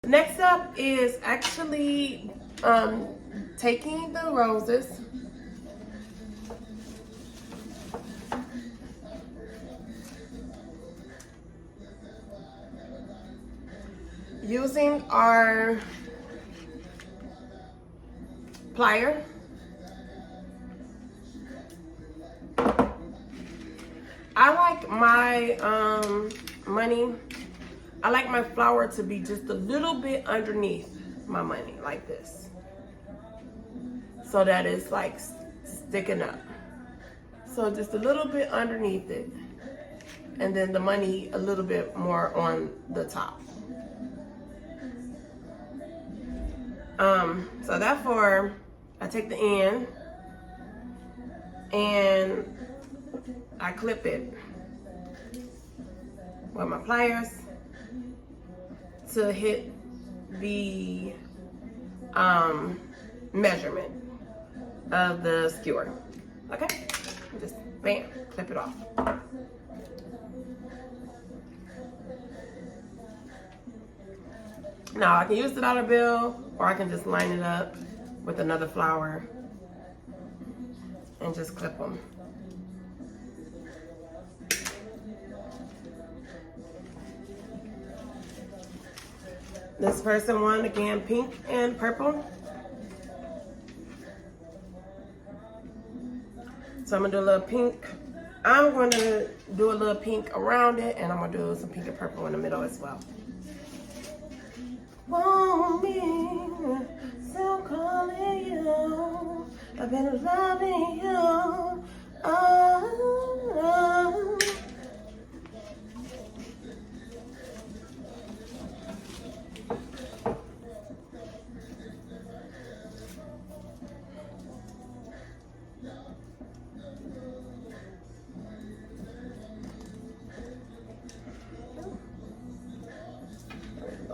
Next up is actually taking the roses, using our plier, I like my I like my flower to be just a little bit underneath my money, like this, so that it's like sticking up. So just a little bit underneath it, and then the money a little bit more on the top. So therefore, I take the end and I clip it with my pliers to hit the measurement of the skewer. Okay, just bam, clip it off. Now I can use the dollar bill, or I can just line it up with another flower and just clip them. This person won again, pink and purple. So I'm gonna do a little pink. I'm gonna do a little pink around it, and I'm gonna do some pink and purple in the middle as well. Want me, still calling you. I've been loving you. Oh.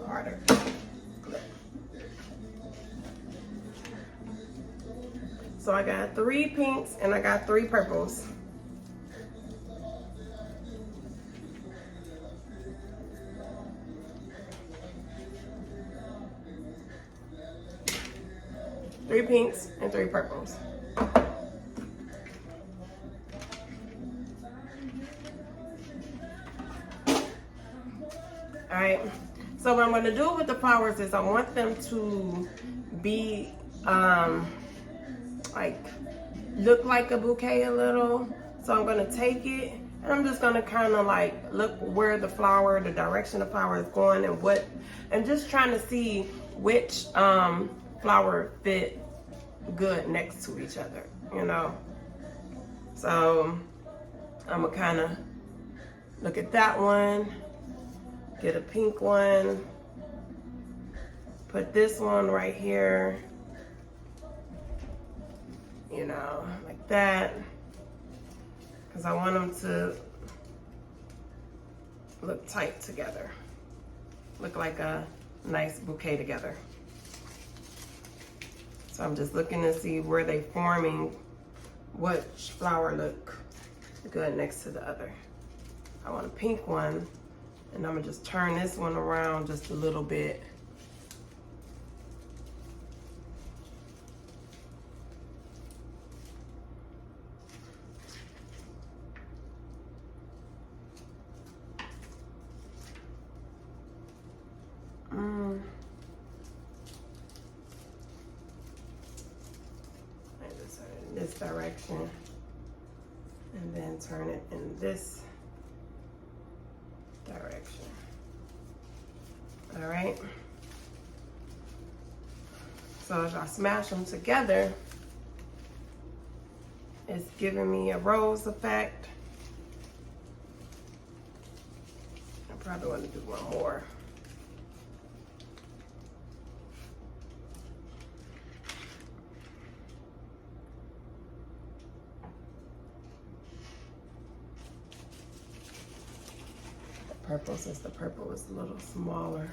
Harder. So I got 3 pinks and I got 3 purples. Three pinks and 3 purples. All right. So what I'm going to do with the flowers is I want them to be like look like a bouquet a little. So I'm going to take it and I'm just going to kind of like look where the flower, the direction the flower is going, and just trying to see which flower fit good next to each other, you know. So I'm gonna kind of look at that one, get a pink one, put this one right here, you know, like that, because I want them to look tight together, look like a nice bouquet together. So I'm just looking to see where they forming, which flower look good next to the other. I want a pink one, and I'm gonna just turn this one around just a little bit. This direction, and then turn it in this direction. All right. So as I smash them together, it's giving me a rose effect. I probably want to do one more. Purple, since the purple is a little smaller.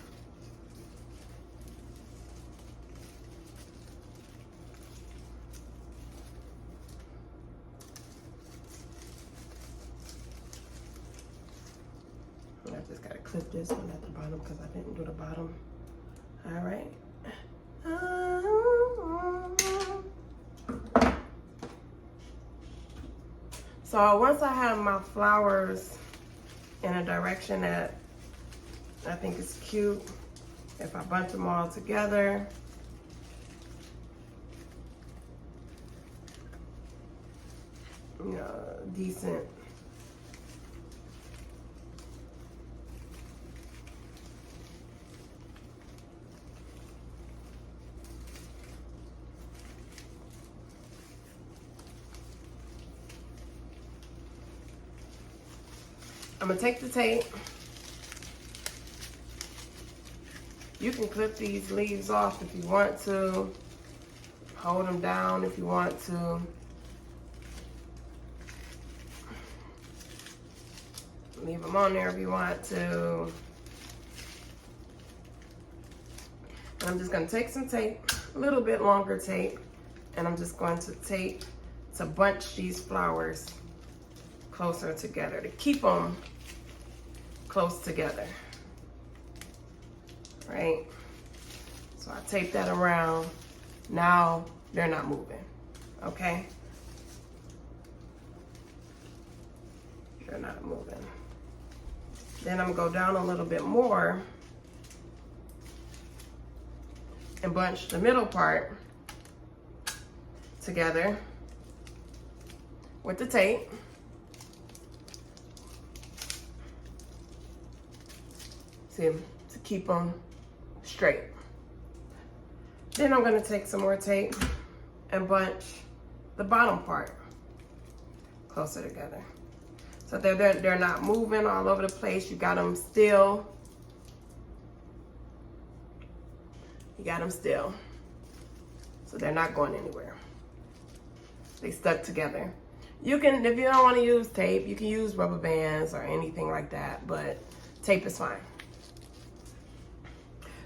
I just gotta clip this one at the bottom because I didn't do the bottom All right. So once I have my flowers in a direction that I think is cute, if I bunch them all together, you know, decent. I'm gonna take the tape. You can clip these leaves off if you want to. Hold them down if you want to. Leave them on there if you want to. I'm just gonna take some tape, a little bit longer tape, and I'm just going to tape to bunch these flowers closer together, to keep them close together, right? So I tape that around. Now they're not moving, okay? They're not moving. Then I'm gonna go down a little bit more and bunch the middle part together with the tape. See, to keep them straight. Then I'm gonna take some more tape and bunch the bottom part closer together. So they're not moving all over the place. You got them still. You got them still. So they're not going anywhere. They stuck together. You can, if you don't want to use tape, you can use rubber bands or anything like that, but tape is fine.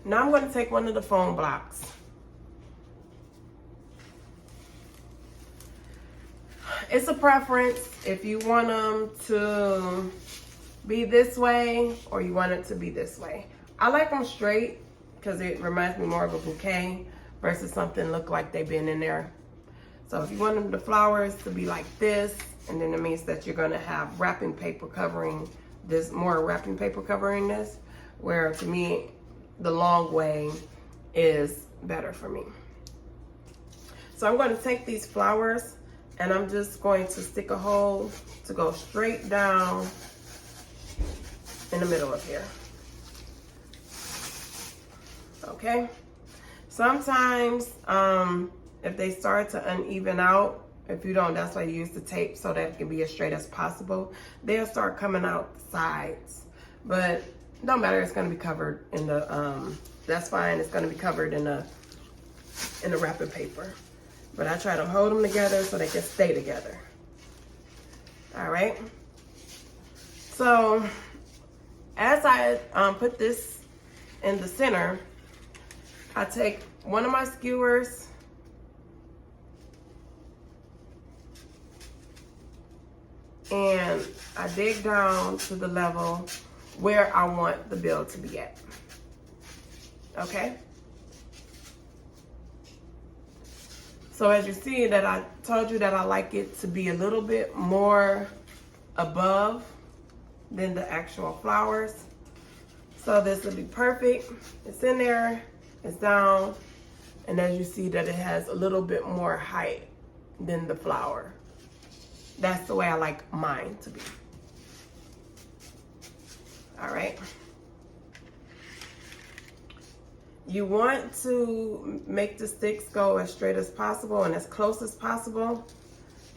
Now I'm going to take one of the foam blocks. It's a preference if you want them to be this way or you want it to be this way. I like them straight because it reminds me more of a bouquet versus something look like they've been in there. So if you want them, the flowers to be like this, and then it means that you're going to have wrapping paper covering this, more wrapping paper covering this, where to me the long way is better for me. So I'm going to take these flowers and I'm just going to stick a hole to go straight down in the middle of here. Okay. Sometimes if they start to uneven out, if you don't, that's why you use the tape so that it can be as straight as possible. They'll start coming out the sides, but don't matter. It's going to be covered in the. That's fine. It's going to be covered in the wrapping paper. But I try to hold them together so they can stay together. All right. So as I put this in the center, I take one of my skewers and I dig down to the level where I want the bill to be at. Okay? So as you see that I told you that I like it to be a little bit more above than the actual flowers. So this will be perfect. It's in there, it's down, and as you see that it has a little bit more height than the flower. That's the way I like mine to be. All right. You want to make the sticks go as straight as possible and as close as possible.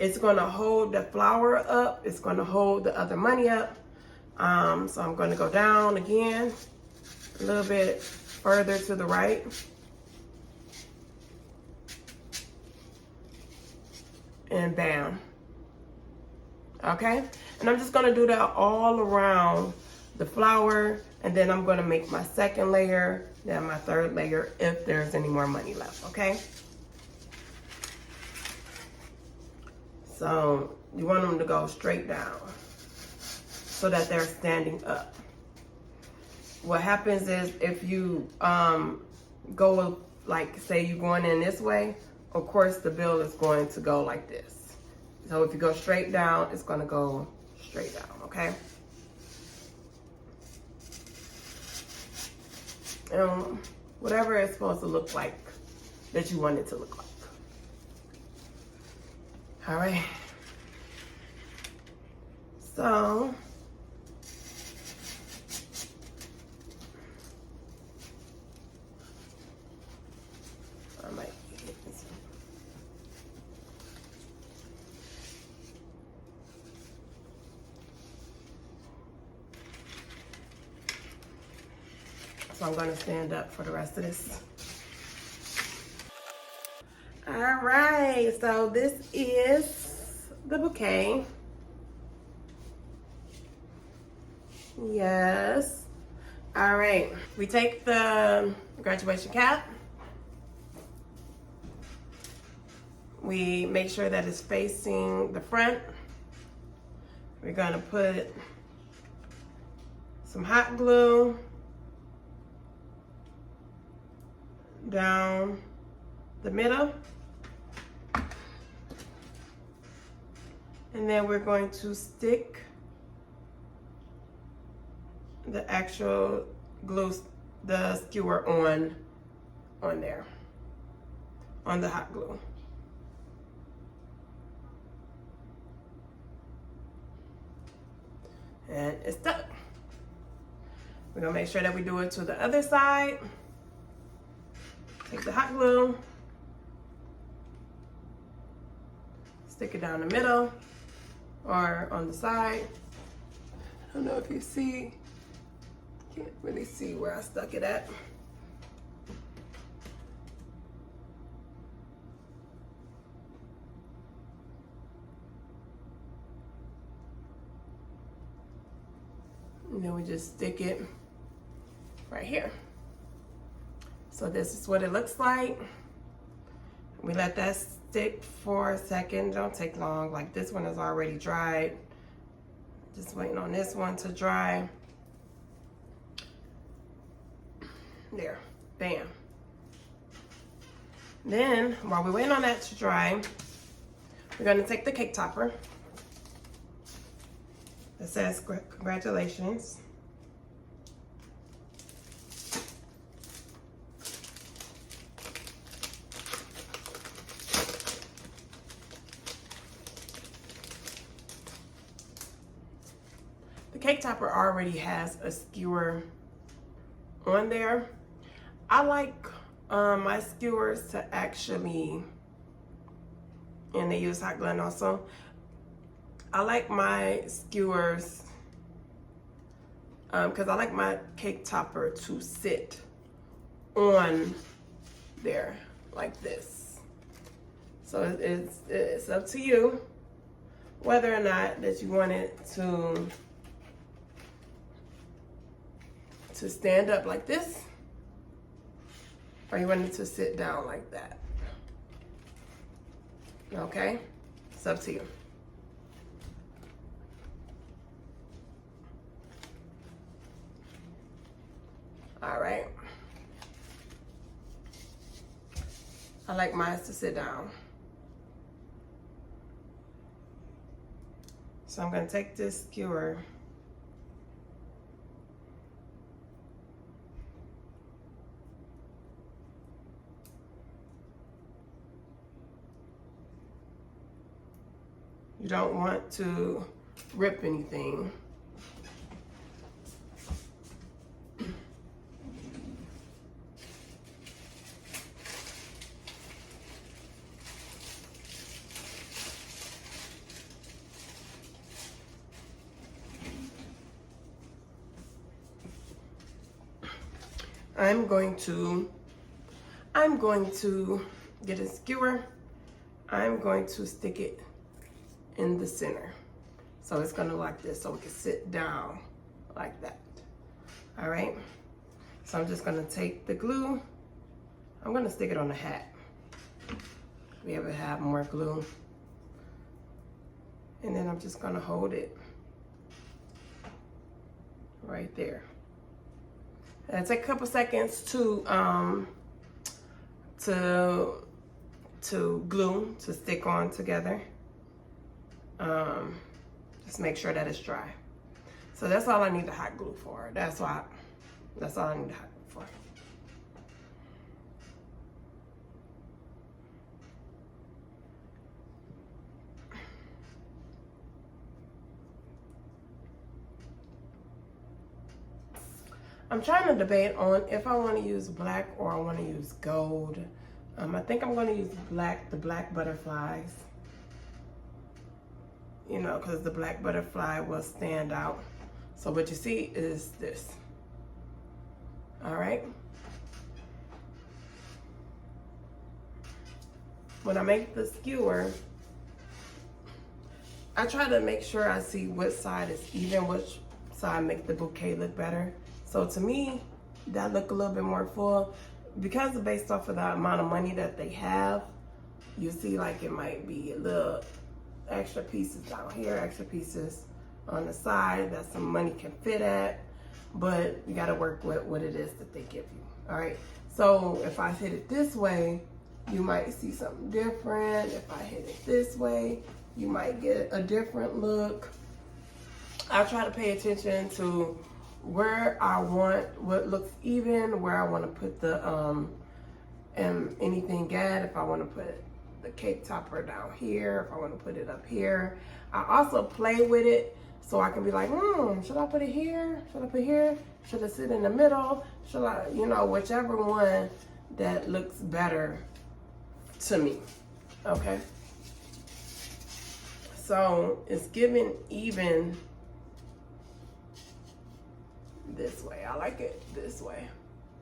It's going to hold the flower up. It's going to hold the other money up. So I'm going to go down again, a little bit further to the right. And bam. Okay? And I'm just going to do that all around the flower. And then I'm going to make my second layer, then my third layer if there's any more money left, okay? So you want them to go straight down so that they're standing up. What happens is if you go, like say you're going in this way, of course the bill is going to go like this. So if you go straight down, it's gonna go straight down, okay? Whatever it's supposed to look like that you want it to look like. All right. So I might get this one. So I'm gonna stand up for the rest of this. All right, so this is the bouquet. Yes. All right, we take the graduation cap. We make sure that it's facing the front. We're gonna put some hot glue down the middle. And then we're going to stick the actual glue, the skewer on there, on the hot glue. And it's stuck. We're gonna make sure that we do it to the other side. Take the hot glue, stick it down the middle or on the side. I don't know if you see, can't really see where I stuck it at. And then we just stick it right here. So this is what it looks like. We let that stick for a second. Don't take long. Like this one is already dried. Just waiting on this one to dry. There, bam. Then, while we're waiting on that to dry, we're gonna take the cake topper that says congratulations. The cake topper already has a skewer on there. I like my skewers to actually, and they use hot glue also. I like my skewers because I like my cake topper to sit on there like this. So it's up to you whether or not that you want it to stand up like this, or you want it to sit down like that. Okay? It's up to you. All right. I like mine to sit down. So I'm gonna take this skewer . You don't want to rip anything. I'm going to get a skewer. I'm going to stick it in the center. So it's gonna look like this, so we can sit down like that. All right, so I'm just gonna take the glue. I'm gonna stick it on the hat. We ever have more glue. And then I'm just gonna hold it right there. And take a couple seconds to to glue, to stick on together. Just make sure that it's dry. So that's all I need the hot glue for. That's all I need the hot glue for. I'm trying to debate on if I want to use black or I want to use gold. I think I'm going to use black, the black butterflies. You know, because the black butterfly will stand out. So what you see is this. All right. When I make the skewer, I try to make sure I see which side is even, which side make the bouquet look better. So to me, that look a little bit more full. Because based off of the amount of money that they have, you see like it might be a little extra pieces down here, extra pieces on the side that some money can fit at. But you gotta work with what it is that they give you, all right? So if I hit it this way, you might see something different. If I hit it this way, you might get a different look. I try to pay attention to where I want what looks even, where I want to put the anything at, if I want to put the cake topper down here, if I want to put it up here. I also play with it so I can be like, should I put it here? Should I put it here? Should it sit in the middle? Should I, you know, whichever one that looks better to me, okay? So it's giving even this way. I like it this way,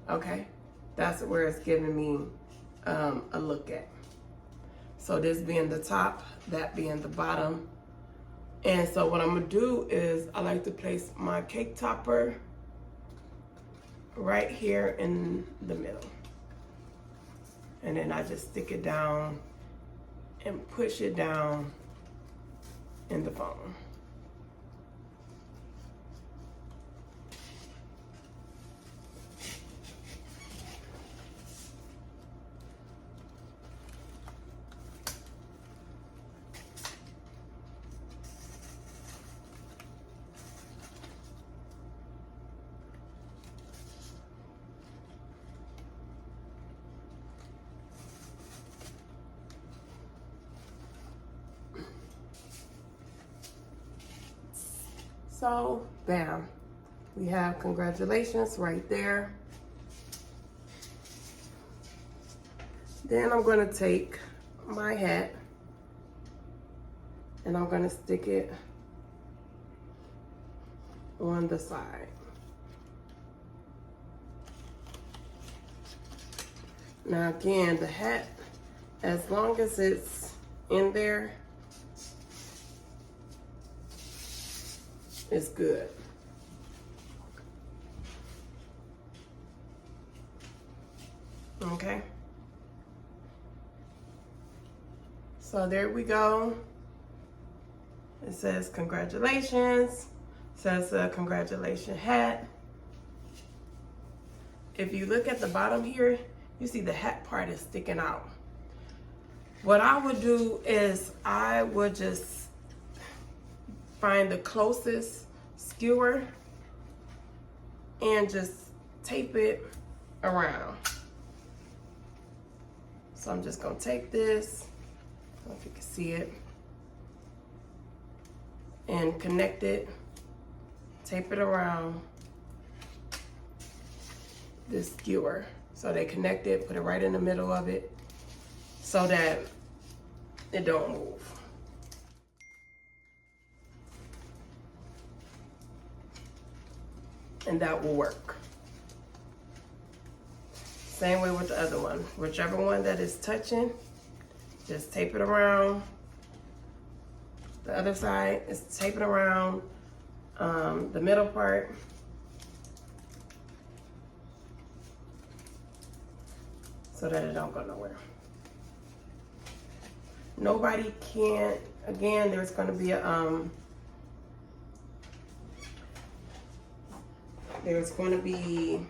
okay? That's where it's giving me a look at. So this being the top, that being the bottom. And so what I'm gonna do is I like to place my cake topper right here in the middle. And then I just stick it down and push it down in the foam. So, bam, we have congratulations right there. Then I'm gonna take my hat and I'm gonna stick it on the side. Now again, the hat, as long as it's in there, it's good. Okay. So there we go. It says congratulations. It says congratulations hat. If you look at the bottom here, you see the hat part is sticking out. What I would do is I would just find the closest skewer and just tape it around. So I'm just gonna take this, I don't know if you can see it, and connect it, tape it around this skewer. So they connect it, put it right in the middle of it so that it don't move. And that will work. Same way with the other one. Whichever one that is touching, just tape it around. The other side is tape it around the middle part. So that it don't go nowhere. Nobody can't, again, there's gonna be a, there's going to be,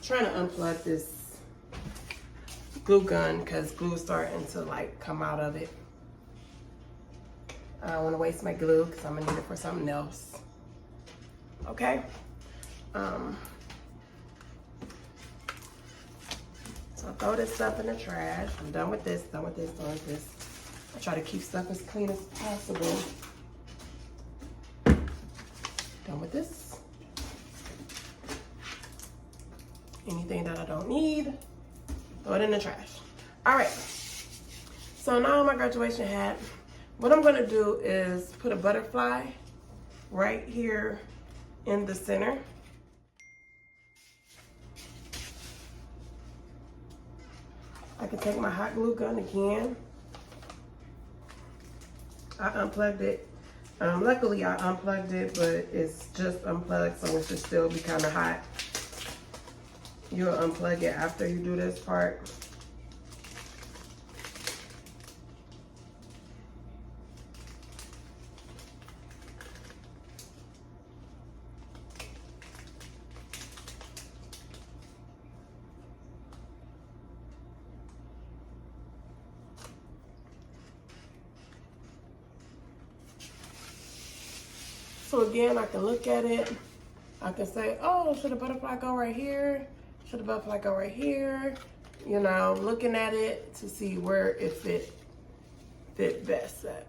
trying to unplug this glue gun because glue's starting to like come out of it. I don't want to waste my glue because I'm gonna need it for something else. Okay. So I'll throw this stuff in the trash. I'm done with this, done with this, done with this. I try to keep stuff as clean as possible. Done with this. Anything that I don't need, throw it in the trash. All right. So now my graduation hat. What I'm gonna do is put a butterfly right here in the center. I can take my hot glue gun again. I unplugged it. Luckily I unplugged it, but it's just unplugged, so it should still be kind of hot. You'll unplug it after you do this part. So again, I can look at it. I can say, oh, should the butterfly go right here? Should the butterfly go right here? You know, looking at it to see where it fit best at.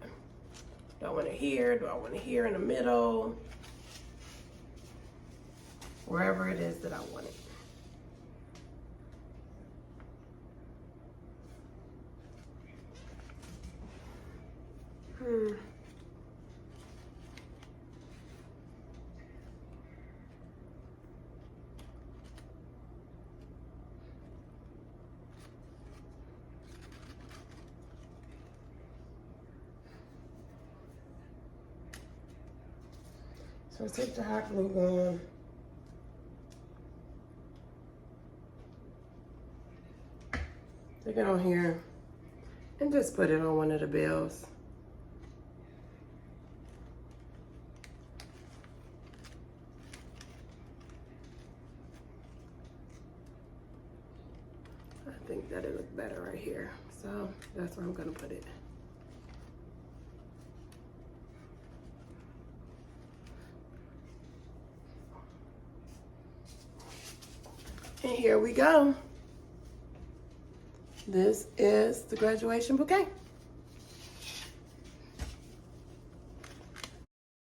Do I want it here? Do I want it here in the middle? Wherever it is that I want it. So take the hot glue gun. Take it on here and just put it on one of the bills. I think that it look better right here. So that's where I'm gonna put it. And here we go. This is the graduation bouquet.